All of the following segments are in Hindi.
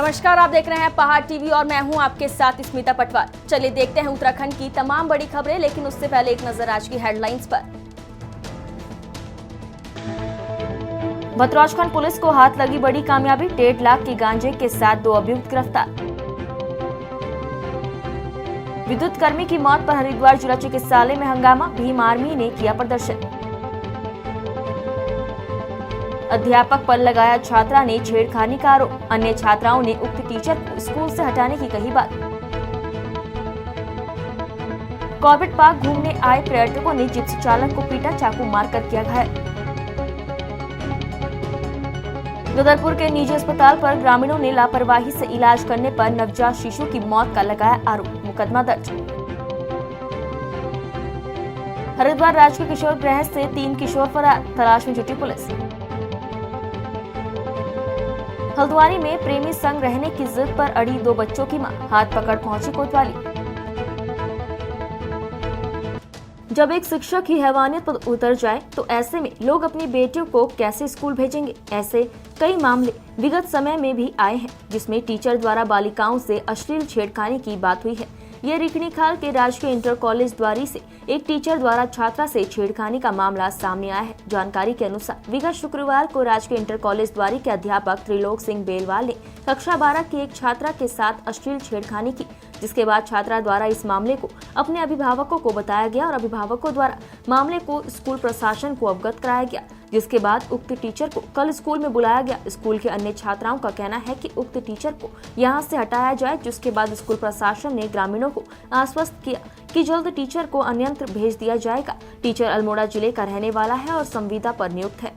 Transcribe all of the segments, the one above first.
नमस्कार, आप देख रहे हैं पहाड़ टीवी और मैं हूं आपके साथ स्मिता पटवार। चलिए देखते हैं उत्तराखंड की तमाम बड़ी खबरें, लेकिन उससे पहले एक नजर आज की हेडलाइंस पर। भतरौजखंड पुलिस को हाथ लगी बड़ी कामयाबी, 1.5 लाख की गांजे के साथ 2 अभियुक्त गिरफ्तार। विद्युत कर्मी की मौत पर हरिद्वार जिला चिकित्सालय में हंगामा, भीम आर्मी ने किया प्रदर्शन। अध्यापक पर लगाया छात्रा ने छेड़खानी का आरोप, अन्य छात्राओं ने उक्त टीचर को स्कूल से हटाने की कही बात। कॉर्बेट पार्क घूमने आए पर्यटकों ने जिप्सी चालक को पीटा, चाकू मारकर किया घायल। गदरपुर के निजी अस्पताल पर ग्रामीणों ने लापरवाही से इलाज करने पर नवजात शिशु की मौत का लगाया आरोप, मुकदमा दर्ज। हरिद्वार राजकीय किशोर गृह से 3 किशोर फरार, तलाश में जुटी पुलिस। हल्द्वानी में प्रेमी संग रहने की जिद पर अड़ी 2 बच्चों की मां, हाथ पकड़ पहुंची कोतवाली। जब एक शिक्षक ही हैवानियत पर उतर जाए तो ऐसे में लोग अपनी बेटियों को कैसे स्कूल भेजेंगे। ऐसे कई मामले विगत समय में भी आए हैं जिसमें टीचर द्वारा बालिकाओं से अश्लील छेड़खानी की बात हुई है। ये रिखणीखाल के राजकीय इंटर कॉलेज द्वारी से एक टीचर द्वारा छात्रा से छेड़खानी का मामला सामने आया है। जानकारी के अनुसार विगत शुक्रवार को राजकीय इंटर कॉलेज द्वारी के अध्यापक त्रिलोक सिंह बेलवाल ने कक्षा 12 की एक छात्रा के साथ अश्लील छेड़खानी की, जिसके बाद छात्रा द्वारा इस मामले को अपने अभिभावकों को बताया गया और अभिभावकों द्वारा मामले को स्कूल प्रशासन को अवगत कराया गया, जिसके बाद उक्त टीचर को कल स्कूल में बुलाया गया। स्कूल के अन्य छात्राओं का कहना है कि उक्त टीचर को यहां से हटाया जाए, जिसके बाद स्कूल प्रशासन ने ग्रामीणों को आश्वस्त किया कि जल्द टीचर को अन्यत्र भेज दिया जाएगा। टीचर अल्मोड़ा जिले का रहने वाला है और संविदा पर नियुक्त है।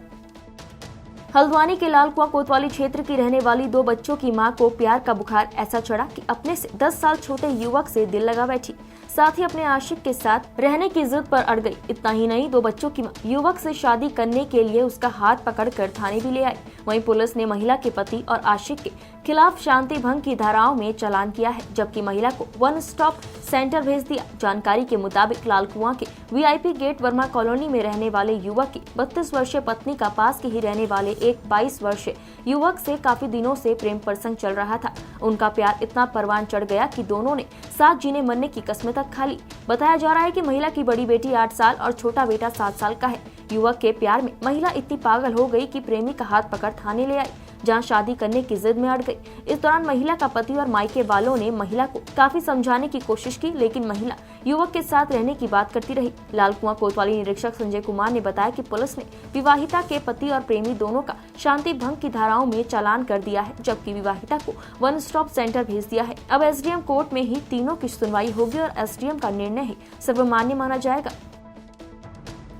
हल्द्वानी के लालकुआं कोतवाली क्षेत्र की रहने वाली 2 बच्चों की मां को प्यार का बुखार ऐसा चढ़ा कि अपने से 10 साल छोटे युवक से दिल लगा बैठी, साथ ही अपने आशिक के साथ रहने की जिद पर अड़ गई। इतना ही नहीं, 2 बच्चों की मां युवक से शादी करने के लिए उसका हाथ पकड़कर थाने भी ले आई। वहीं पुलिस ने महिला के पति और आशिक के खिलाफ शांति भंग की धाराओं में चालान किया है, जबकि महिला को 1 स्टॉप सेंटर भेज दिया। जानकारी के मुताबिक लालकुआं के वीआईपी गेट वर्मा कॉलोनी में रहने वाले युवक की 32 वर्षीय पत्नी का पास के ही रहने वाले एक 22 वर्षीय युवक से काफी दिनों से प्रेम प्रसंग चल रहा था। उनका प्यार इतना परवान चढ़ गया कि दोनों ने साथ जीने मरने की कस्में तक खा ली। बताया जा रहा है कि महिला की बड़ी बेटी 8 साल और छोटा बेटा 7 साल का है। युवक के प्यार में महिला इतनी पागल हो गई कि प्रेमी का हाथ पकड़ थाने ले आई, जहां शादी करने की जिद में अड़ गई। इस दौरान महिला का पति और मायके वालों ने महिला को काफी समझाने की कोशिश की, लेकिन महिला युवक के साथ रहने की बात करती रही। लालकुआं कोतवाली निरीक्षक संजय कुमार ने बताया कि पुलिस ने विवाहिता के पति और प्रेमी दोनों का शांति भंग की धाराओं में चालान कर दिया है, जबकि विवाहिता को 1 स्टॉप सेंटर भेज दिया है। अब एसडीएम कोर्ट में ही तीनों की सुनवाई होगी और एसडीएम का निर्णय ही सर्वमान्य माना जाएगा।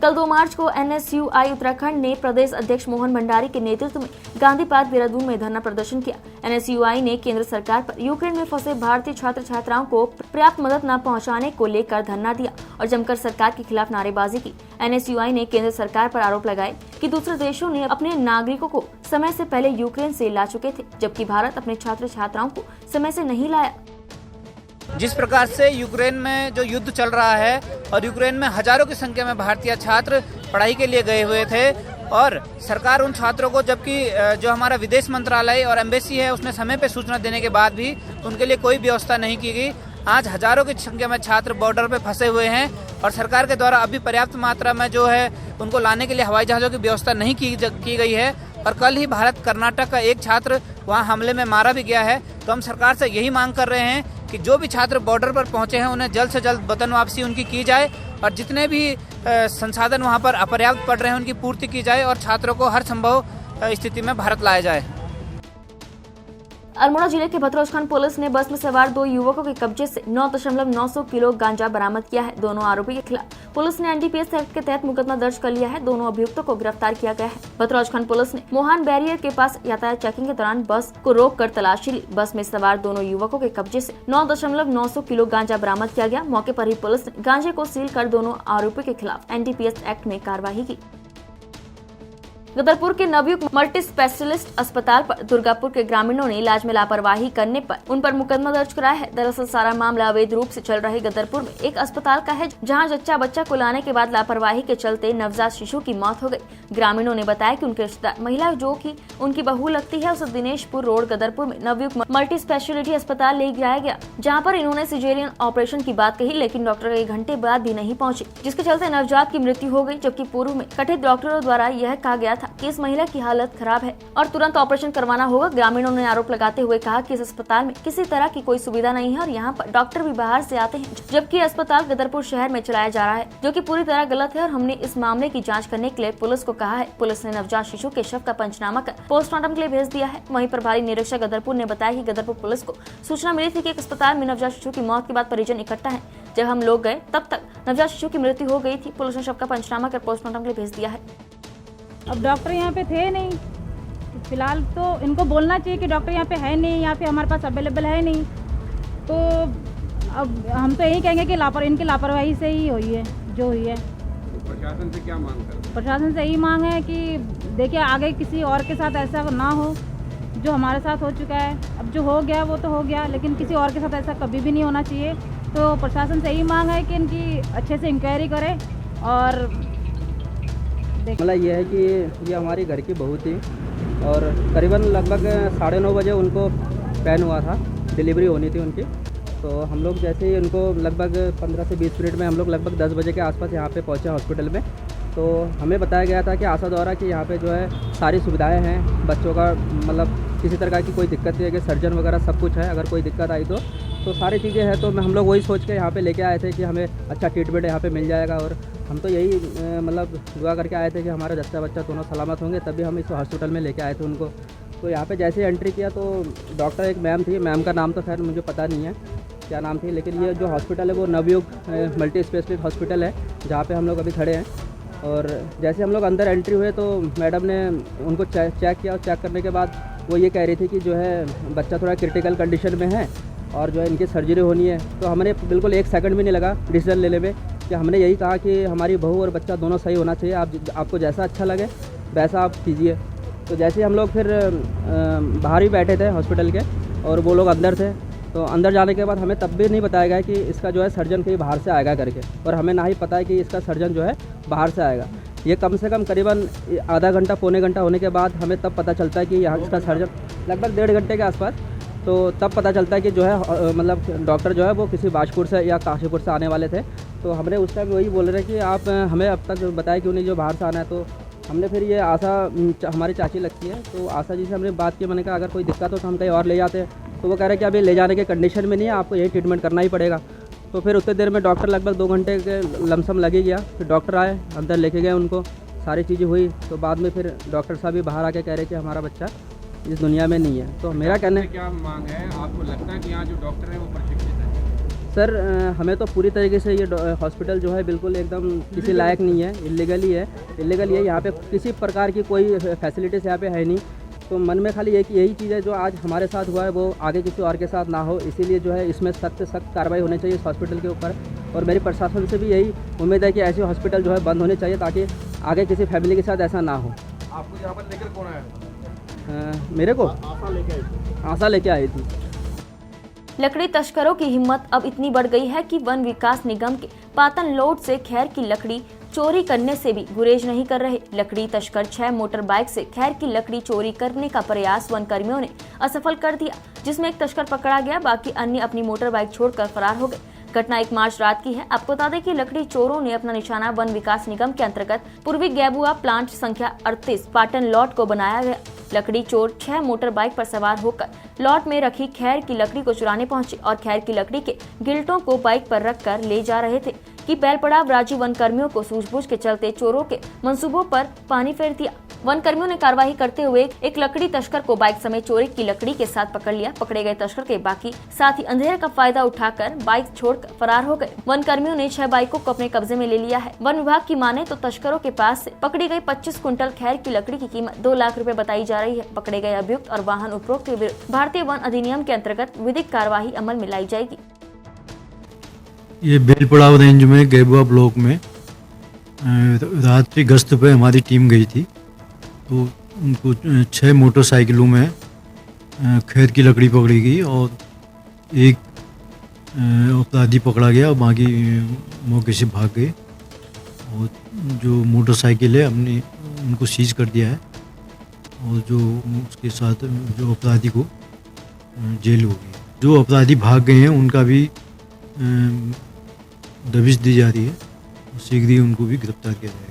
कल 2 मार्च को एनएसयूआई उत्तराखंड ने प्रदेश अध्यक्ष मोहन भंडारी के नेतृत्व में गांधी पार्क देहरादून में धरना प्रदर्शन किया। एनएसयूआई ने केंद्र सरकार पर यूक्रेन में फंसे भारतीय छात्र छात्राओं को पर्याप्त मदद न पहुंचाने को लेकर धरना दिया और जमकर सरकार के खिलाफ नारेबाजी की। एनएसयूआई ने केंद्र सरकार पर आरोप लगाए कि दूसरे देशों ने अपने नागरिकों को समय से पहले यूक्रेन से ला चुके थे, जबकि भारत अपने छात्र छात्राओं को समय से नहीं लाया। जिस प्रकार से यूक्रेन में जो युद्ध चल रहा है और यूक्रेन में हजारों की संख्या में भारतीय छात्र पढ़ाई के लिए गए हुए थे और सरकार उन छात्रों को, जबकि जो हमारा विदेश मंत्रालय और एम्बेसी है उसने समय पे सूचना देने के बाद भी उनके लिए कोई व्यवस्था नहीं की गई। आज हजारों की संख्या में छात्र बॉर्डर पे फंसे हुए हैं और सरकार के द्वारा अभी पर्याप्त मात्रा में जो है उनको लाने के लिए हवाई जहाज़ों की व्यवस्था नहीं की गई है। और कल ही भारत कर्नाटक का एक छात्र वहां हमले में मारा भी गया है। तो हम सरकार से यही मांग कर रहे हैं कि जो भी छात्र बॉर्डर पर पहुंचे हैं उन्हें जल्द से जल्द वतन वापसी उनकी की जाए और जितने भी संसाधन वहां पर अपर्याप्त पड़ रहे हैं उनकी पूर्ति की जाए और छात्रों को हर संभव स्थिति में भारत लाया जाए। अल्मोड़ा जिले के भतरौजखंड पुलिस ने बस में सवार 2 युवकों के कब्जे से 9.900 किलो गांजा बरामद किया है। दोनों आरोपी के खिलाफ पुलिस ने एनडीपीएस एक्ट के तहत मुकदमा दर्ज कर लिया है। दोनों अभियुक्तों को गिरफ्तार किया गया है। भतरौजखंड पुलिस ने मोहान बैरियर के पास यातायात चेकिंग के दौरान बस को रोककर तलाशी ली। बस में सवार दोनों युवकों के कब्जे से 9.900 किलो गांजा बरामद किया गया। मौके पर ही पुलिस ने गांजे को सील कर दोनों आरोपियों के खिलाफ एनडीपीएस एक्ट में कार्रवाई की। गदरपुर के नवयुक्त मल्टी स्पेशलिस्ट अस्पताल पर दुर्गापुर के ग्रामीणों ने इलाज में लापरवाही करने पर उन पर मुकदमा दर्ज कराया है। दरअसल सारा मामला अवैध रूप से चल रहे गदरपुर में एक अस्पताल का है, जहां जच्चा बच्चा को लाने के बाद लापरवाही के चलते नवजात शिशु की मौत हो गई। ग्रामीणों ने बताया कि उनके रिश्तेदार महिला जो कि उनकी बहू लगती है, उसे दिनेशपुर रोड गदरपुर में नवयुक्त मल्टी स्पेशलिटी अस्पताल ले जाया गया, जहाँ पर इन्होंने सिजेरियन ऑपरेशन की बात कही, लेकिन डॉक्टर 1 घंटे बाद भी नहीं पहुँचे, जिसके चलते नवजात की मृत्यु हो गई। जबकि पूर्व में कथित डॉक्टरों द्वारा यह कहा गया था कि इस महिला की हालत खराब है और तुरंत ऑपरेशन करवाना होगा। ग्रामीणों ने आरोप लगाते हुए कहा कि इस अस्पताल में किसी तरह की कोई सुविधा नहीं है और यहाँ पर डॉक्टर भी बाहर से आते हैं, जबकि अस्पताल गदरपुर शहर में चलाया जा रहा है, जो कि पूरी तरह गलत है और हमने इस मामले की जाँच करने के लिए पुलिस को कहा है। पुलिस ने नवजात शिशु के शव का पंचनामा कर पोस्टमार्टम के लिए भेज दिया है। वहीं प्रभारी निरीक्षक गदरपुर ने बताया कि गदरपुर पुलिस को सूचना मिली थी कि एक अस्पताल में नवजात शिशु की मौत के बाद परिजन इकट्ठा है। जब हम लोग गए तब तक नवजात शिशु की मृत्यु हो गई थी। पुलिस ने शव का पंचनामा कर पोस्टमार्टम के लिए भेज दिया है। अब डॉक्टर यहाँ पे थे नहीं, फिलहाल तो इनको बोलना चाहिए कि डॉक्टर यहाँ पे है नहीं, यहाँ पे हमारे पास अवेलेबल है नहीं। तो अब हम तो यही कहेंगे कि इनकी लापरवाही से ही हुई है जो हुई है। तो प्रशासन से क्या मांग कर? प्रशासन से यही मांग है कि देखिए आगे किसी और के साथ ऐसा ना हो जो हमारे साथ हो चुका है। अब जो हो गया वो तो हो गया, लेकिन किसी और के साथ ऐसा कभी भी नहीं होना चाहिए। तो प्रशासन से यही मांग है कि इनकी अच्छे से इंक्वायरी करें। और मामला ये है कि ये हमारी घर की बहू थी और करीबन लगभग 9:30 बजे उनको पैन हुआ था, डिलीवरी होनी थी उनकी। तो हम लोग जैसे ही उनको लगभग 15 से 20 मिनट में हम लोग लगभग 10 बजे के आसपास यहाँ पे पहुँचे हॉस्पिटल में। तो हमें बताया गया था कि आशा द्वारा कि यहाँ पे जो है सारी सुविधाएं हैं, बच्चों का मतलब किसी तरह की कोई दिक्कत नहीं है, कि सर्जन वगैरह सब कुछ है, अगर कोई दिक्कत आई तो सारी चीज़ें हैं। तो हम लोग वही सोच के यहाँ पे लेके आए थे कि हमें अच्छा ट्रीटमेंट यहाँ पे मिल जाएगा। और हम तो यही मतलब दुआ करके आए थे कि हमारा जच्चा बच्चा दोनों सलामत होंगे, तभी हम इस हॉस्पिटल में लेके आए थे उनको। तो यहाँ पे जैसे एंट्री किया तो डॉक्टर एक मैम थी, मैम का नाम तो खैर मुझे पता नहीं है क्या नाम थी, लेकिन ये जो हॉस्पिटल है वो नवयुग मल्टी स्पेशलिस्ट हॉस्पिटल है, जहाँ पे हम लोग अभी खड़े हैं। और जैसे हम लोग अंदर एंट्री हुए तो मैडम ने उनको चेक किया, और चेक करने के बाद वो ये कह रही थी कि जो है बच्चा थोड़ा क्रिटिकल कंडीशन में है और जो है इनकी सर्जरी होनी है। तो हमने बिल्कुल 1 सेकंड भी नहीं लगा डिसीजन लेने में, कि हमने यही कहा कि हमारी बहू और बच्चा दोनों सही होना चाहिए, आपको जैसा अच्छा लगे वैसा आप कीजिए। तो जैसे ही हम लोग फिर बाहर ही बैठे थे हॉस्पिटल के और वो लोग अंदर थे, तो अंदर जाने के बाद हमें तब भी नहीं बताया गया कि इसका जो है सर्जन कहीं बाहर से आएगा करके, और हमें ना ही पता है कि इसका सर्जन जो है बाहर से आएगा। ये कम से कम करीबन आधा घंटा पौने घंटा होने के बाद हमें तब पता चलता है कि यहाँ इसका सर्जन लगभग 1.5 घंटे के आसपास, तो तब पता चलता है कि जो है मतलब डॉक्टर जो है वो किसी बाजपुर से या काशीपुर से आने वाले थे। तो हमने उस टाइम वही बोल रहे कि आप हमें अब तक बताया क्यों नहीं जो बाहर से आना है। तो हमने फिर ये आशा हमारी चाची लगती है, तो आशा जी से हमने बात की, मैंने कहा अगर कोई दिक्कत हो तो हम कहीं और ले जाते हैं। तो वो कह रहे कि अभी ले जाने के कंडीशन में नहीं है, आपको यही ट्रीटमेंट करना ही पड़ेगा। तो फिर उतने देर में डॉक्टर लगभग 2 घंटे के लमसम लगे गया, फिर डॉक्टर आए, अंदर लेके गए उनको, सारी चीज़ें हुई। तो बाद में फिर डॉक्टर साहब भी बाहर आके कह रहे कि हमारा बच्चा इस दुनिया में नहीं है। तो मेरा कहना क्या मांग है? आपको लगता है कि यहाँ जो डॉक्टर है वो प्रशिक्षित है? सर हमें तो पूरी तरीके से ये हॉस्पिटल जो है बिल्कुल एकदम किसी लायक नहीं है, इलीगल ही है। यहाँ पे किसी प्रकार की कोई फैसिलिटीज़ यहाँ पे है नहीं। तो मन में खाली यही चीज़ है जो आज हमारे साथ हुआ है वो आगे किसी और के साथ ना हो, इसीलिए जो है इसमें सख्त से सख्त कार्रवाई होनी चाहिए इस हॉस्पिटल के ऊपर। और मेरी प्रशासन से भी यही उम्मीद है कि ऐसे हॉस्पिटल जो है बंद होने चाहिए, ताकि आगे किसी फैमिली के साथ ऐसा ना हो। आपको यहाँ पर लेकर कौन आया? मेरे को आशा लेके आई थी। लकड़ी तस्करों की हिम्मत अब इतनी बढ़ गई है कि वन विकास निगम के पातन लोड से खैर की लकड़ी चोरी करने से भी गुरेज नहीं कर रहे। लकड़ी तस्कर 6 मोटर बाइक से खैर की लकड़ी चोरी करने का प्रयास वन कर्मियों ने असफल कर दिया, जिसमें एक तस्कर पकड़ा गया, बाकी अन्य अपनी मोटर बाइक छोड़कर फरार हो गए। घटना 1 मार्च रात की है। आपको बता दें कि लकड़ी चोरों ने अपना निशाना वन विकास निगम के अंतर्गत पूर्वी गैबुआ प्लांट संख्या 38 पाटन लॉट को बनाया गया। लकड़ी चोर 6 मोटर बाइक पर सवार होकर लॉट में रखी खैर की लकड़ी को चुराने पहुंचे और खैर की लकड़ी के गिल्टों को बाइक पर रखकर ले जा रहे थे कि बैलपड़ाव राजी वन कर्मियों को सूझबूझ के चलते चोरों के मंसूबों पर पानी फेर दिया। वन कर्मियों ने कार्रवाई करते हुए एक लकड़ी तस्कर को बाइक समेत चोरी की लकड़ी के साथ पकड़ लिया। पकड़े गए तस्कर के बाकी साथी अंधेरे का फायदा उठाकर बाइक छोड़कर फरार हो गए। वन कर्मियों ने 6 बाइकों को अपने कब्जे में ले लिया है। वन विभाग की माने तो तस्करों के पास से पकड़ी गई 25 कुंटल खैर की लकड़ी की कीमत 2 लाख रुपए बताई जा रही है। पकड़े गए अभियुक्त और वाहन उपरोक्त के विरुद्ध भारतीय वन अधिनियम के अंतर्गत विधिक कार्यवाही अमल में लाई जाएगी। ये बेलपड़ाव रेंज में गैबुआ ब्लॉक में रात्रि गश्त पे हमारी टीम गई थी तो उनको 6 मोटरसाइकिलों में खैर की लकड़ी पकड़ी गई और एक अपराधी पकड़ा गया और बाकी मौके से भाग गए। और जो मोटरसाइकिल है हमने उनको सीज कर दिया है और जो उसके साथ जो अपराधी को जेल होगी। जो अपराधी भाग गए हैं उनका भी दबिश दी जा रही है, शीघ्र ही उनको भी गिरफ्तार किया जाएगा।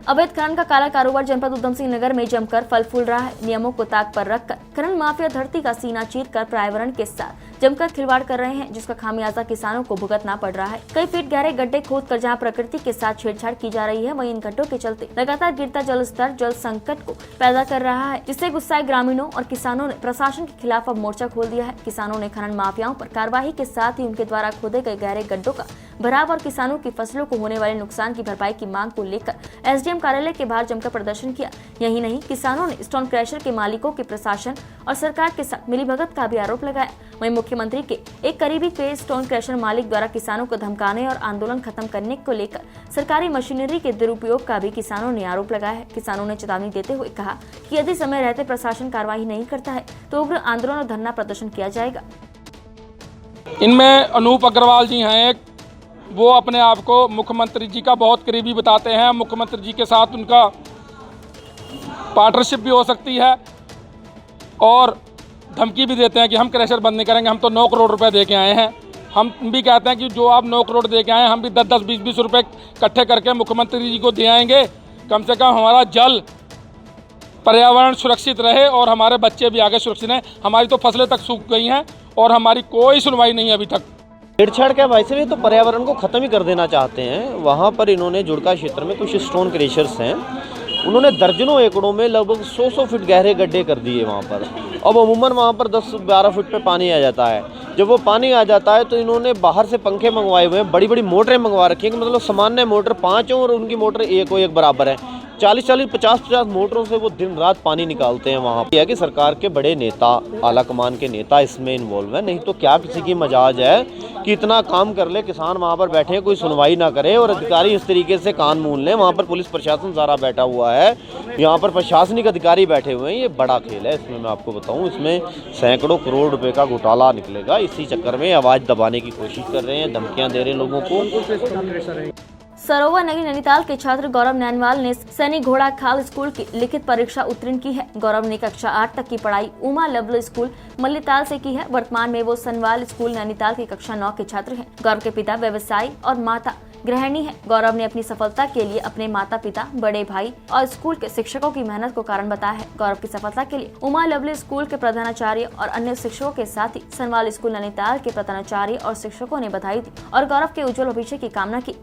अवैध खनन का काला कारोबार जनपद उधम सिंह नगर में जमकर फल फूल रहा है। नियमों को ताक पर रखकर खनन माफिया धरती का सीना चीर कर पर्यावरण के साथ जमकर खिलवाड़ कर रहे हैं, जिसका खामियाजा किसानों को भुगतना पड़ रहा है। कई फीट गहरे गड्ढे खोद कर जहां प्रकृति के साथ छेड़छाड़ की जा रही है, वहीं इन गड्ढों के चलते लगातार गिरता जल स्तर जल संकट को पैदा कर रहा है, जिससे गुस्साए ग्रामीणों और किसानों ने प्रशासन के खिलाफ अब मोर्चा खोल दिया है। किसानों ने खनन माफियाओं पर कार्रवाई के साथ ही उनके द्वारा खोदे गए गहरे गड्ढों का भराव और किसानों की फसलों को होने वाले नुकसान की भरपाई की मांग को लेकर एसडीएम कार्यालय के बाहर जमकर प्रदर्शन किया। यही नहीं, किसानों ने स्टोन क्रशर के मालिकों के प्रशासन और सरकार के साथ मिलीभगत का भी आरोप लगाया। वहीं मुख्यमंत्री के एक करीबी के स्टोन क्रशर मालिक द्वारा किसानों को धमकाने और आंदोलन खत्म करने को लेकर सरकारी मशीनरी के दुरुपयोग का भी किसानों ने आरोप लगाया है। किसानों ने चेतावनी देते हुए कहा कि यदि समय रहते प्रशासन कार्रवाई नहीं करता है तो उग्र आंदोलन और धरना प्रदर्शन किया जाएगा। इनमें अनूप अग्रवाल जी हैं एक, वो अपने आप को मुख्यमंत्री जी का बहुत करीबी बताते हैं। मुख्यमंत्री जी के साथ उनका पार्टनरशिप भी हो सकती है और धमकी भी देते हैं कि हम क्रशर बंद नहीं करेंगे, हम तो 9 करोड़ रुपए दे के आए हैं। हम भी कहते हैं कि जो आप 9 करोड़ दे के आए हैं, हम भी 10-10, 20-20 रुपए इकट्ठे करके मुख्यमंत्री जी को दे आएंगे। कम से कम हमारा जल पर्यावरण सुरक्षित रहे और हमारे बच्चे भी आगे सुरक्षित रहें। हमारी तो फसलें तक सूख गई हैं और हमारी कोई सुनवाई नहीं है अभी तक। छेड़छाड़ के वैसे भी तो पर्यावरण को ख़त्म ही कर देना चाहते हैं। वहाँ पर इन्होंने जुड़का क्षेत्र में कुछ स्टोन क्रेशर्स हैं, उन्होंने दर्जनों एकड़ों में लगभग 100 फीट गहरे गड्ढे कर दिए वहाँ पर। अब अमूमन वहाँ पर 10-12 फुट पे पानी आ जाता है। जब वो पानी आ जाता है तो इन्होंने बाहर से पंखे मंगवाए हुए हैं, बड़ी बड़ी मोटरें मंगवा रखी हैं कि मतलब सामान्य मोटर 5 और उनकी मोटर एक बराबर है। 40-40, 50-50 मोटरों से वो दिन रात पानी निकालते हैं वहाँ पर। यह कि सरकार के बड़े नेता, आला कमान के नेता इसमें इन्वॉल्व हैं, नहीं तो क्या किसी की मजाज है कि इतना काम कर ले, किसान वहाँ पर बैठे कोई सुनवाई ना करे और अधिकारी इस तरीके से कान मूल लें। वहाँ पर पुलिस प्रशासन सारा बैठा हुआ है, यहाँ पर प्रशासनिक अधिकारी बैठे हुए हैं। ये बड़ा खेल है। इसमें मैं आपको बताऊँ, इसमें सैकड़ों करोड़ रुपए का घोटाला निकलेगा। इसी चक्कर में आवाज़ दबाने की कोशिश कर रहे हैं, धमकियाँ दे रहे हैं लोगों को। सरोवर नगरी नैनीताल के छात्र गौरव नैनवाल ने सैनी घोड़ा खाल स्कूल की लिखित परीक्षा उत्तीर्ण की है। गौरव ने कक्षा 8 तक की पढ़ाई उमा लेवल स्कूल मल्लीताल से की है। वर्तमान में वो सनवाल स्कूल नैनीताल की कक्षा 9 के छात्र हैं। गौरव के पिता व्यवसायी और माता गृहिणी है। गौरव ने अपनी सफलता के लिए अपने माता पिता, बड़े भाई और स्कूल के शिक्षकों की मेहनत को कारण बताया है। गौरव की सफलता के लिए उमा लेवल स्कूल के प्रधानाचार्य और अन्य शिक्षकों के साथ ही सनवाल स्कूल नैनीताल के प्रधानाचार्य और शिक्षकों ने बधाई दी और गौरव के उज्जवल भविष्य की कामना की।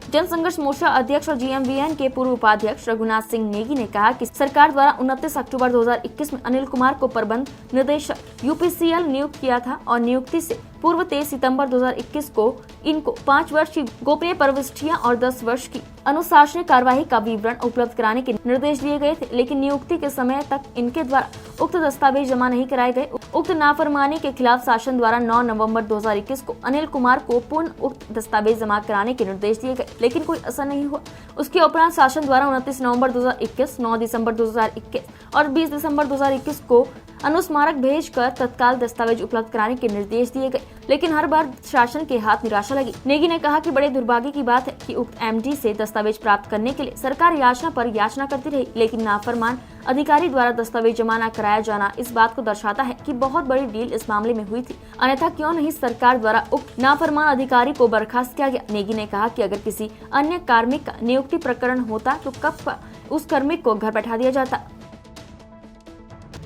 जन संघर्ष मोर्चा अध्यक्ष और GMVN के पूर्व उपाध्यक्ष रघुनाथ सिंह नेगी ने कहा कि सरकार द्वारा 29 अक्टूबर 2021 में अनिल कुमार को प्रबंध निदेशक UPCL नियुक्त किया था और नियुक्ति से पूर्व 23 सितंबर 2021 को इनको 5 वर्ष की गोपनीय प्रविष्टियां और 10 वर्ष की अनुशासनिक कार्यवाही का विवरण उपलब्ध कराने के निर्देश दिए गए थे, लेकिन नियुक्ति के समय तक इनके द्वारा उक्त दस्तावेज जमा नहीं कराए गए। उक्त नाफरमानी के खिलाफ शासन द्वारा 9 नवंबर 2021 को अनिल कुमार को पुनः उक्त दस्तावेज जमा कराने के निर्देश दिए गए, लेकिन कोई असर नहीं हुआ। उसके उपरांत शासन द्वारा 29 नवंबर 2021, 9 दिसंबर 2021 और 20 दिसंबर 2021 को अनुस्मारक भेजकर तत्काल दस्तावेज उपलब्ध कराने के निर्देश दिए गए, लेकिन हर बार शासन के हाथ निराशा लगी। नेगी ने कहा कि बड़े दुर्भाग्य की बात है कि उक्त MD से दस्तावेज प्राप्त करने के लिए सरकार याचना पर याचना करती रही, लेकिन नाफरमान अधिकारी द्वारा दस्तावेज जमा न कराया जाना इस बात को दर्शाता है कि बहुत बड़ी डील इस मामले में हुई थी, अन्यथा क्यों नहीं सरकार द्वारा उक्त नाफरमान अधिकारी को बर्खास्त किया गया। नेगी ने कहा कि अगर किसी अन्य कार्मिक का नियुक्ति प्रकरण होता तो कब उस कार्मिक को घर बैठा दिया जाता।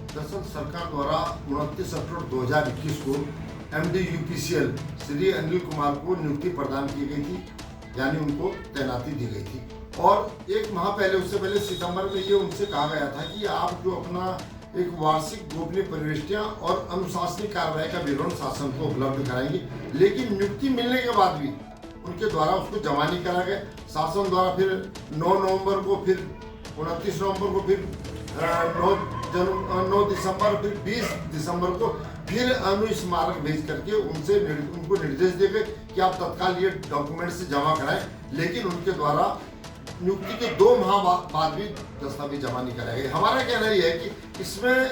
दरअसल सरकार द्वारा 29 अक्टूबर 2021 को MD UPCL श्री अनिल कुमार को नियुक्ति प्रदान की गई थी, यानी उनको तैनाती दी गई थी। और एक माह पहले, उससे पहले सितंबर में ये उनसे कहा गया था कि आप जो अपना एक वार्षिक गोपनीय प्रविष्टियां और अनुशासनिक कार्रवाई का विवरण शासन को उपलब्ध कराएंगे, लेकिन नियुक्ति मिलने के बाद भी उनके द्वारा उसको जमा नहीं करा गया। शासन द्वारा फिर 9 नवंबर को, फिर 29 नवंबर को, फिर 9 दिसंबर, फिर 20 दिसंबर को फिर अनुस्मारक भेज करके उनको निर्देश दिए गए कि आप तत्काल ये डॉक्यूमेंट से जमा कराएं, लेकिन उनके द्वारा नियुक्ति के 2 माह बाद भी दस्तावेज जमा नहीं कराए गए। हमारा कहना यह है कि इसमें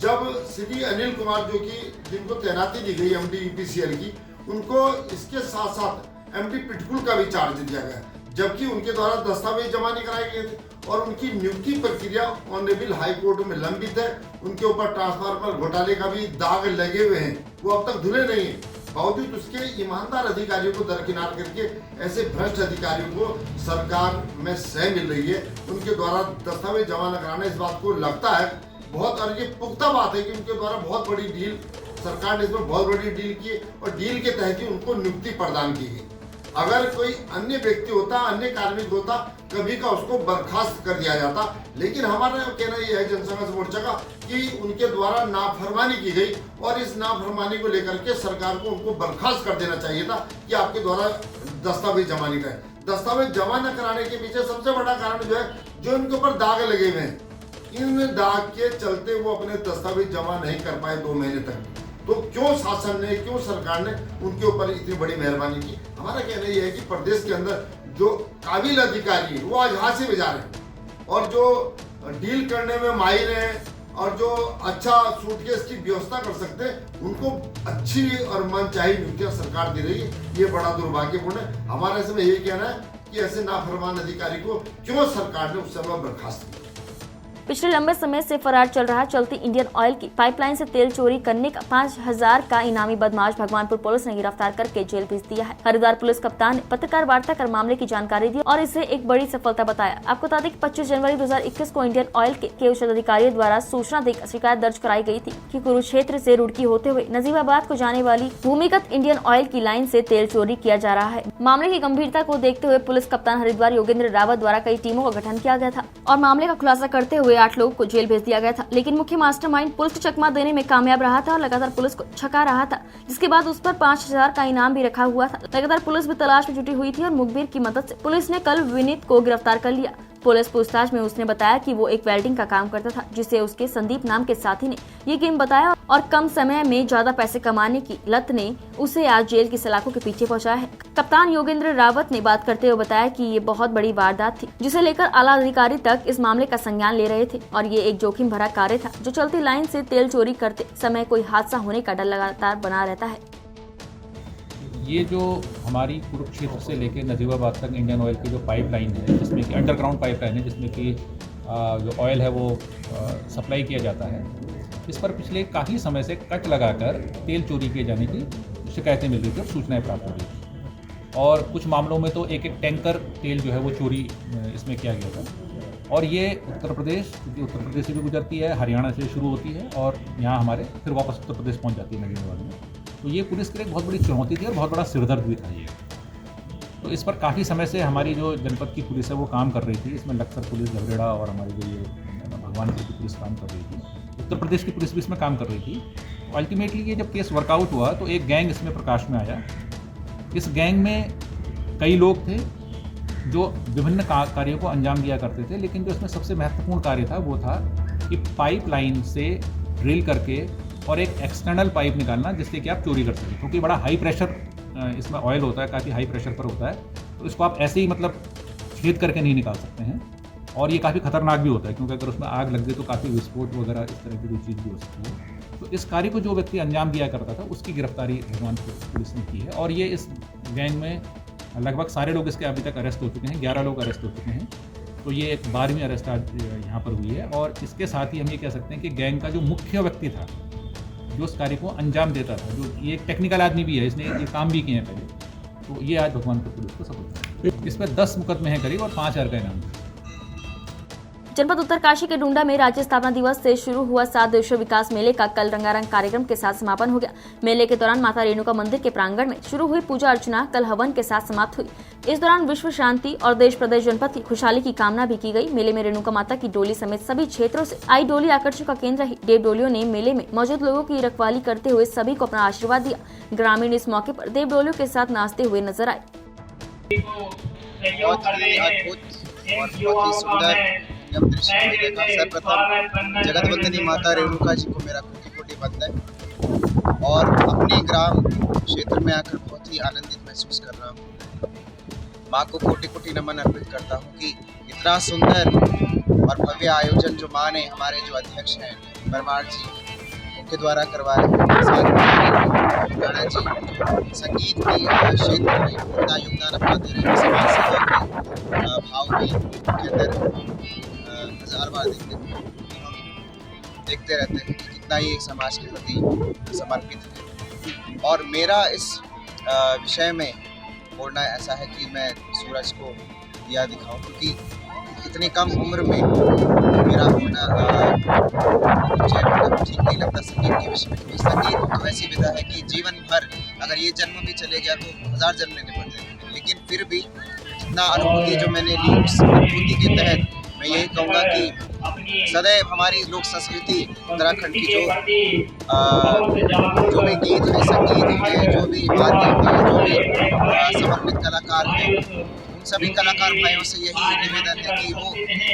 जब श्री अनिल कुमार जो कि जिनको तैनाती दी गई MD UPCL की, उनको इसके साथ साथ MD पिटकुल का भी चार्ज दिया गया, जबकि उनके द्वारा दस्तावेज जमा नहीं कराए गए थे और उनकी नियुक्ति प्रक्रिया ऑनरेबल हाई कोर्ट में लंबित है। उनके ऊपर ट्रांसफार्मर घोटाले का भी दाग लगे हुए हैं, वो अब तक धुले नहीं हैं। बावजूद उसके ईमानदार अधिकारियों को दरकिनार करके ऐसे भ्रष्ट अधिकारियों को सरकार में सह मिल रही है। उनके द्वारा दस्तावेज जमा न कराना, इस बात को लगता है बहुत, और ये पुख्ता बात है कि उनके द्वारा बहुत बड़ी डील, सरकार ने इसमें बहुत बड़ी डील की और डील के तहत ही उनको नियुक्ति प्रदान की गई। अगर कोई अन्य व्यक्ति होता, अन्य कार्मिक होता, कभी का उसको बर्खास्त कर दिया जाता। लेकिन हमारा कहना यह है जनसंघर्ष मोर्चा का कि उनके द्वारा नाफरमानी की गई और इस नाफरमानी को लेकर के सरकार को उनको बर्खास्त कर देना चाहिए था कि आपके द्वारा दस्तावेज जमा नहीं कराए। दस्तावेज जमा न कराने के पीछे सबसे बड़ा कारण जो है, जो इनके ऊपर दाग लगे हुए हैं, इन दाग के चलते वो अपने दस्तावेज जमा नहीं कर पाए 2 महीने तक। तो क्यों शासन ने, क्यों सरकार ने उनके ऊपर इतनी बड़ी मेहरबानी की? हमारा कहना यह है कि प्रदेश के अंदर जो काबिल अधिकारी है वो आज हाथ से बजा रहे हैं और जो डील करने में माहिर हैं और जो अच्छा सूटकेस की व्यवस्था कर सकते हैं, उनको अच्छी और मनचाही नियुक्तियां सरकार दे रही है। ये बड़ा दुर्भाग्यपूर्ण है। हमारा इसमें यही कहना है कि ऐसे नाफरमान अधिकारी को क्यों सरकार ने उस समय बर्खास्त किया। पिछले लंबे समय से फरार चल रहा चलती इंडियन ऑयल की पाइपलाइन से तेल चोरी करने का 5000 का इनामी बदमाश भगवानपुर पुलिस ने गिरफ्तार करके जेल भेज दिया है। हरिद्वार पुलिस कप्तान ने पत्रकार वार्ता कर मामले की जानकारी दी और इसे एक बड़ी सफलता बताया। आपको बता दें कि 25 जनवरी 2021 को इंडियन ऑयल के उच्च अधिकारियों द्वारा सूचना देकर शिकायत दर्ज कराई गई थी कि कुरुक्षेत्र से रुड़की होते हुए नजीबाबाद को जाने वाली भूमिगत इंडियन ऑयल की लाइन से तेल चोरी किया जा रहा है। मामले की गंभीरता को देखते हुए पुलिस कप्तान हरिद्वार योगेंद्र रावत द्वारा कई टीमों का गठन किया गया था और मामले का खुलासा करते हुए 8 लोगों को जेल भेज दिया गया था। लेकिन मुख्य मास्टरमाइंड पुलिस को चकमा देने में कामयाब रहा था और लगातार पुलिस को छका रहा था, जिसके बाद उस पर 5000 का इनाम भी रखा हुआ था। लगातार पुलिस भी तलाश में जुटी हुई थी और मुखबिर की मदद से पुलिस ने कल विनीत को गिरफ्तार कर लिया। पुलिस पूछताछ में उसने बताया कि वो एक वेल्डिंग का काम करता था, जिसे उसके संदीप नाम के साथी ने ये गेम बताया और कम समय में ज्यादा पैसे कमाने की लत ने उसे आज जेल की सलाखों के पीछे पहुंचाया है। कप्तान योगेंद्र रावत ने बात करते हुए बताया कि ये बहुत बड़ी वारदात थी, जिसे लेकर आला अधिकारी तक इस मामले का संज्ञान ले रहे थे और ये एक जोखिम भरा कार्य था, जो चलती लाइन से तेल चोरी करते समय कोई हादसा होने का डर लगातार बना रहता है। ये जो हमारी कुरुक्षेत्र से लेकर नजीबाबाद तक इंडियन ऑयल की जो पाइपलाइन है, जिसमें कि अंडरग्राउंड पाइपलाइन है, जिसमें कि जो ऑयल है वो सप्लाई किया जाता है, इस पर पिछले काफ़ी समय से कट लगाकर तेल चोरी किए जाने की शिकायतें मिल रही थी और सूचनाएं प्राप्त हो रही थी और कुछ मामलों में तो एक टैंकर तेल जो है वो चोरी इसमें किया गया था। और ये उत्तर प्रदेश, क्योंकि उत्तर प्रदेश से भी गुजरती है, हरियाणा से शुरू होती है और यहाँ हमारे फिर वापस उत्तर प्रदेश पहुँच जाती है नजीबाबाद में। तो ये पुलिस के लिए बहुत बड़ी चुनौती थी और बहुत बड़ा सिरदर्द भी था ये। तो इस पर काफ़ी समय से हमारी जो जनपद की पुलिस है वो काम कर रही थी। इसमें लखसर पुलिस, झगड़ेड़ा और हमारी जो ये भगवानपुर की पुलिस काम कर रही थी, उत्तर प्रदेश की पुलिस भी इसमें काम कर रही थी। अल्टीमेटली ये जब केस वर्कआउट हुआ तो एक गैंग इसमें प्रकाश में आया। इस गैंग में कई लोग थे जो विभिन्न कार्यों को अंजाम दिया करते थे, लेकिन जो इसमें सबसे महत्वपूर्ण कार्य था वो था कि पाइपलाइन से ड्रिल करके और एक एक्सटर्नल पाइप निकालना जिससे कि आप चोरी कर सकें, क्योंकि बड़ा हाई प्रेशर इसमें ऑयल होता है, काफ़ी हाई प्रेशर पर होता है, तो इसको आप ऐसे ही मतलब छेद करके नहीं निकाल सकते हैं और ये काफ़ी खतरनाक भी होता है, क्योंकि अगर उसमें आग लग गई तो काफ़ी विस्फोट वगैरह इस तरह की कोई चीज़ भी हो सकती है। तो इस कार्य को जो व्यक्ति अंजाम दिया करता था उसकी गिरफ्तारी भगवानपुर पुलिस ने की है और ये इस गैंग में लगभग सारे लोग इसके अभी तक अरेस्ट हो चुके हैं, 11 लोग अरेस्ट हो चुके हैं। तो ये एक 12वीं अरेस्ट आज यहाँ पर हुई है और इसके साथ ही हम ये कह सकते हैं कि गैंग का जो मुख्य व्यक्ति था, जो इस कार्य को अंजाम देता था, जो ये एक टेक्निकल आदमी भी है, इसने ये काम भी किए हैं पहले, तो ये आज भगवानपुर पुलिस को सफलता है। इसमें 10 मुकदमे हैं करीब और 5000 का इनाम। जनपद उत्तरकाशी के डुंडा में राज्य स्थापना दिवस से शुरू हुआ 7 दिवसीय विकास मेले का कल रंगारंग कार्यक्रम के साथ समापन हो गया। मेले के दौरान माता रेणुका मंदिर के प्रांगण में शुरू हुई पूजा अर्चना कल हवन के साथ समाप्त हुई। इस दौरान विश्व शांति और देश प्रदेश जनपद की खुशहाली की कामना भी की गई। मेले में रेणुका माता की डोली समेत सभी क्षेत्रों से आई डोली आकर्षण का केंद्र रही। देव डोलियों ने मेले में मौजूद लोगों की रखवाली करते हुए सभी को अपना आशीर्वाद दिया। ग्रामीण इस मौके पर देव डोलियों के साथ नाचते हुए नजर आए। सर्वप्रथम जगतवंदिनी माता रेणुका जी को मेरा कोटि-कोटि वंदन और अपने ग्राम क्षेत्र में आकर बहुत ही आनंदित महसूस कर रहा हूँ। माँ को कोटि कोटि नमन अर्पित करता हूँ कि इतना सुंदर और भव्य आयोजन जो माँ ने हमारे जो अध्यक्ष हैं परमार जी उनके द्वारा करवाया। साथ में राणा जी संगीत के क्षेत्र में अपना योगदान अपना दे रहे हैं। समाज सेवा के भाव भी उनके अंदर हजार बार देखते रहते हैं कि कितना ये समाज के प्रति समर्पित है। और मेरा इस विषय में बोलना ऐसा है कि मैं सूरज को दिया दिखाऊं, क्योंकि इतनी कम उम्र में मेरा होना मुझे मतलब ठीक नहीं लगता संगीत के विषय में। क्योंकि संगीत तो ऐसी विधा है कि जीवन भर अगर ये जन्म भी चले गया तो 1000 जन्म लेने पड़ते हैं, लेकिन फिर भी जितना अनुभूति जो मैंने ली उस अनुभूति के तहत मैं यही कहूँगा कि सदैव हमारी लोक संस्कृति उत्तराखंड की जो भी गीत है, संगीत है, जो भी वाद्य है, जो भी समर्पित कलाकार हैं, उन सभी कलाकार भाइयों से यही निवेदन है कि वो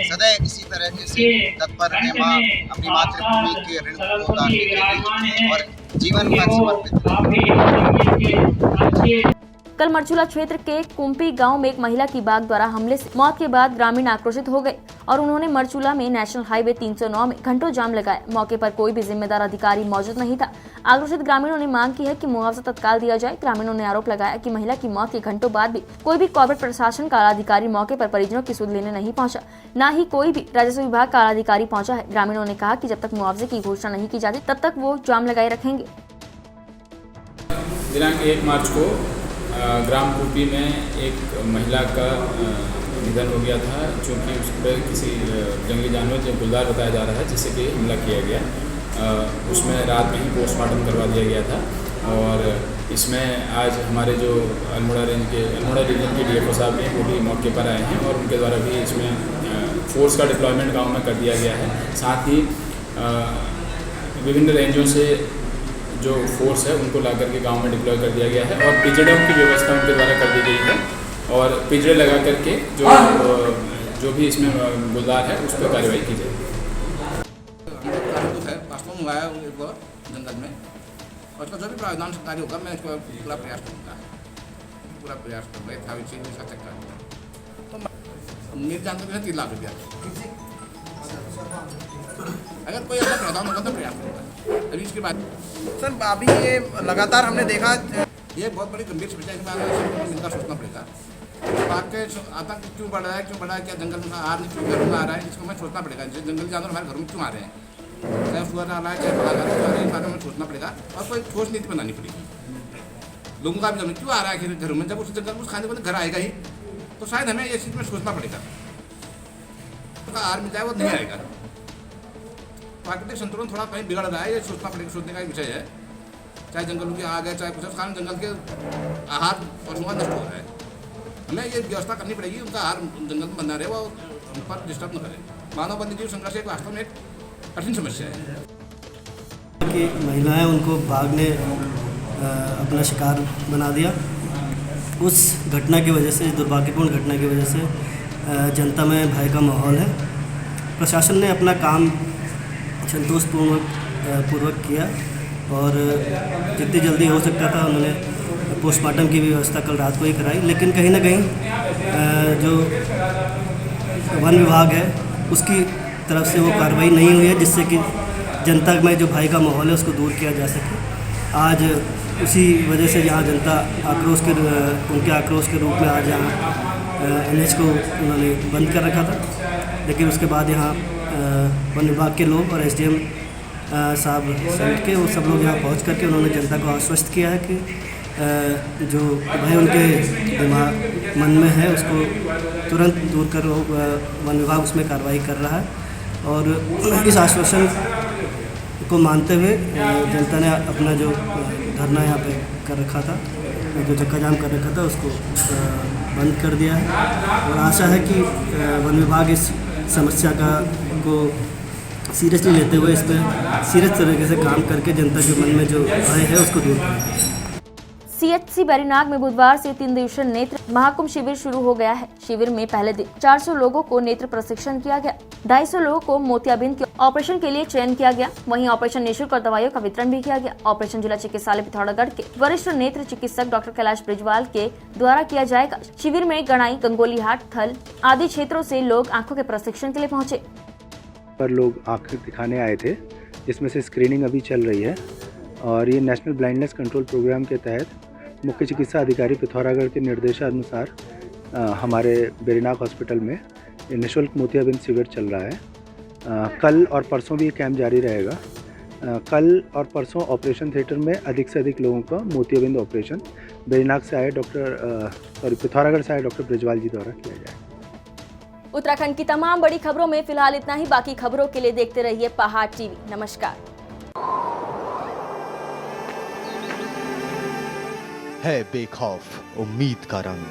सदैव इसी तरह से तत्पर रहें माँ अपनी मातृभूमि के ऋण को उतारने के लिए और जीवन भर समर्पित रहें। कल मरचूला क्षेत्र के कुम्पी गांव में एक महिला की बाघ द्वारा हमले से मौत के बाद ग्रामीण आक्रोशित हो गए और उन्होंने मरचूला में नेशनल हाईवे 309 में घंटों जाम लगाए। मौके पर कोई भी जिम्मेदार अधिकारी मौजूद नहीं था। आक्रोशित ग्रामीणों ने मांग की है कि मुआवजा तत्काल दिया जाए। ग्रामीणों ने आरोप लगाया कि महिला की मौत के घंटों बाद भी कोई भी कॉर्पोरेट प्रशासन का अधिकारी मौके पर परिजनों की सुध लेने नहीं पहुंचा, न ही कोई भी राजस्व विभाग का अधिकारी पहुंचा है। ग्रामीणों ने कहा कि जब तक मुआवजे की घोषणा नहीं की जाती तब तक वो जाम लगाए रखेंगे। दिनांक 1 मार्च को ग्राम कुपी में एक महिला का निधन हो गया था, चूँकि उस पर किसी जंगली जानवर जो गुलदार बताया जा रहा है जिससे कि हमला किया गया। उसमें रात में ही पोस्टमार्टम करवा दिया गया था और इसमें आज हमारे जो अल्मोड़ा रीजन के डीएफओ साहब हैं वो भी मौके पर आए हैं और उनके द्वारा भी इसमें फोर्स का डिप्लॉयमेंट गाँव में कर दिया गया है। साथ ही विभिन्न रेंजों से जो फोर्स है उनको ला करके गांव में डिप्लॉय कर दिया गया है और पिजड़ों की व्यवस्था उनके द्वारा कर दी गई है और पिजड़े लगा करके जो भी इसमें गुलदार है उस पर कार्रवाई की जाएगी। जंगल में और उसका जो भी प्रावधान सरकारी होगा मैं इसको पूरा प्रयास करूँगा, पूरा प्रयास करूँगा यथाविधि तो मेरे जानते हैं 3 लाख रुपया। अगर कोई ऐसा प्रावधान होगा तो प्रयास करूँगा। अभी इसके बाद सर अभी ये लगातार हमने देखा ये बहुत बड़ी गंभीर समस्या है, मिलकर सोचना पड़ेगा। बात के आतंक क्यों बढ़ रहा है, क्या जंगल में आ रहा है, इसको मैं सोचना पड़ेगा। जंगली जानवर हमारे घर में क्यों आ रहे हैं, चाहे सुअर आ रहा है चाहे बड़ा आ रहा है, इस बारे में सोचना पड़ेगा और कोई ठोस नीति बनानी पड़ेगी। लोगों का भी जमीन क्यों आ रहा है घर में, जब उस जंगल में खाने वाले घर आएगा ही तो शायद हमें ये चीज़ में सोचना पड़ेगा। उसका आहार मिल जाए वो नहीं आएगा। प्राकृतिक संतुलन थोड़ा कहीं बिगड़ रहा है, ये सोचना पड़ेगा, सोचने का एक विषय है। चाहे जंगलों की आग है चाहे कुछ कारण जंगल के आहार पशुओं का नष्ट हो रहा है। हमें ये व्यवस्था करनी पड़ेगी उनका आहार जंगल में बना रहे, वो उन पर डिस्टर्ब न करे। मानव वन्यजीव संघर्ष एक वास्तव में एक कठिन समस्या है कि महिलाएं उनको बाघ ने अपना शिकार बना दिया। उस घटना की वजह से, दुर्भाग्यपूर्ण घटना की वजह से जनता में भय का माहौल है। प्रशासन ने अपना काम संतोषपूर्वक किया और जितनी जल्दी हो सकता था उन्होंने पोस्टमार्टम की व्यवस्था कल रात को ही कराई, लेकिन कहीं ना कहीं जो वन विभाग है उसकी तरफ से वो कार्रवाई नहीं हुई है जिससे कि जनता में जो भय का माहौल है उसको दूर किया जा सके। आज उसी वजह से यहाँ जनता उनके आक्रोश के रूप में आज यहाँ NH को उन्होंने बंद कर रखा था, लेकिन उसके बाद यहाँ वन विभाग के लोग और SDM साहब समेट के वो सब लोग यहाँ पहुँच करके उन्होंने जनता को आश्वस्त किया है कि जो भय उनके मन में है उसको तुरंत दूर कर वन विभाग उसमें कार्रवाई कर रहा है। और इस आश्वासन को मानते हुए जनता ने अपना जो धरना यहाँ पे कर रखा था, जो चक्का जाम कर रखा था उसको बंद कर दिया है और आशा है कि वन विभाग इस समस्या को सीरियसली लेते हुए इस पर सीरियस तरीके से काम करके जनता के मन में जो भय है उसको दूर करें। CHC बैरीनाग में बुधवार से 3 दिवसीय नेत्र महाकुंभ शिविर शुरू हो गया है। शिविर में पहले दिन 400 लोगों को नेत्र प्रशिक्षण किया गया। 250 लोगों को मोतियाबिंद के ऑपरेशन के लिए चयन किया गया। वहीं ऑपरेशन निःशुल्क और दवाइयों का वितरण भी किया गया। ऑपरेशन जिला चिकित्सालय पिथौरागढ़ के वरिष्ठ नेत्र चिकित्सक डॉक्टर कैलाश ब्रिजवाल के द्वारा किया जाएगा। शिविर में गणाई, गंगोलीहाट, थल आदि क्षेत्रों से लोग आंखों के प्रशिक्षण के लिए पहुँचे। पर लोग आंखें दिखाने आए थे, जिसमें से स्क्रीनिंग अभी चल रही है और ये नेशनल ब्लाइंडनेस कंट्रोल प्रोग्राम के तहत मुख्य चिकित्सा अधिकारी पिथौरागढ़ के निर्देशानुसार हमारे बैरीनाग हॉस्पिटल में ये निःशुल्क मोतियाबिंद शिविर चल रहा है। कल और परसों भी ये कैंप जारी रहेगा। कल और परसों ऑपरेशन थिएटर में अधिक से अधिक लोगों का मोतियाबिंद ऑपरेशन बैरीनाग से आए पिथौरागढ़ से आए डॉक्टर ब्रिजवाल जी द्वारा किया जाए। उत्तराखंड की तमाम बड़ी खबरों में फिलहाल इतना ही। बाकी खबरों के लिए देखते रहिए पहाड़ टीवी। नमस्कार। है बेखौफ उम्मीद का रंग।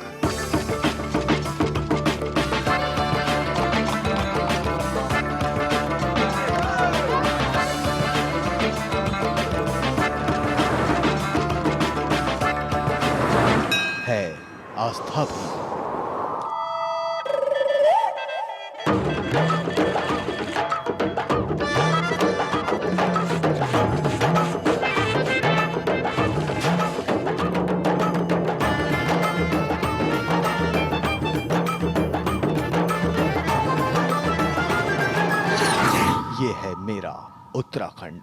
है आस्था भी। ये है मेरा उत्तराखंड।